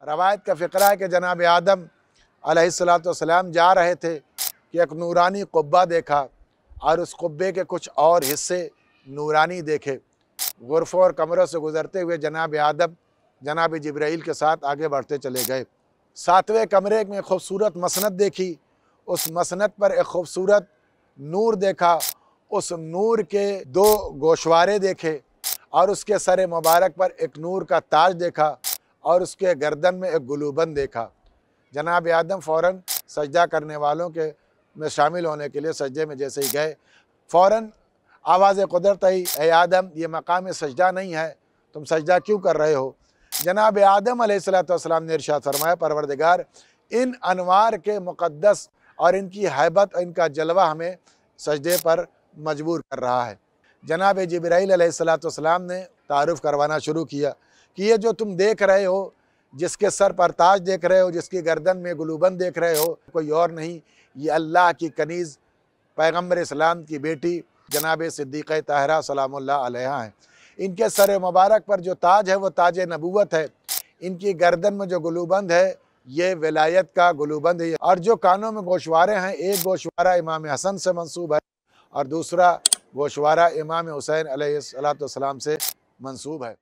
रवायत का फ़िक्रा है कि जनाब आदम अलैहिस्सलाम जा रहे थे कि एक नूरानी कुब्बा देखा और उस कुब्बे के कुछ और हिस्से नूरानी देखे। गुरफ़ों और कमरों से गुज़रते हुए जनाब आदम जनाब जिब्राईल के साथ आगे बढ़ते चले गए। 7वें कमरे में खूबसूरत मसनद देखी, उस मसनद पर एक खूबसूरत नूर देखा, उस नूर के 2 गोशवारे देखे और उसके सर मुबारक पर एक नूर का ताज देखा और उसके गर्दन में एक गुलूबंद देखा। जनाब आदम फ़ौरन सजदा करने वालों के में शामिल होने के लिए सजदे में जैसे ही गए, फ़ौरन आवाज़ कुदरत आई, ए आदम ये मकाम सजदा नहीं है, तुम सजदा क्यों कर रहे हो? जनाब आदम अलैहिस्सलाम ने इरशाद फरमाया, परवरदिगार इन अनवार के मुक़द्दस और इनकी हैबत और इनका जलवा हमें सजदे पर मजबूर कर रहा है। जनाब जिब्राईल अलैहिस्सलाम ने तारुफ़ करवाना शुरू किया कि ये जो तुम देख रहे हो, जिसके सर पर ताज देख रहे हो, जिसकी गर्दन में गुलूबंद देख रहे हो, कोई और नहीं, ये अल्लाह की कनीज़ पैगम्बर इस्लाम की बेटी जनाब सिद्दीक़ा ताहिरा सलामुल्लाह अलैहा हैं। इनके सर मुबारक पर जो ताज है वो ताज नबूवत है। इनकी गर्दन में जो गुलूबंद है ये विलायत का गुलूबंद है। और जो कानों में गोशवारे हैं, एक गोशवारा इमाम हसन से मंसूब है और दूसरा गोशवारा इमाम हुसैन अलैहिस्सलाम से मंसूब है।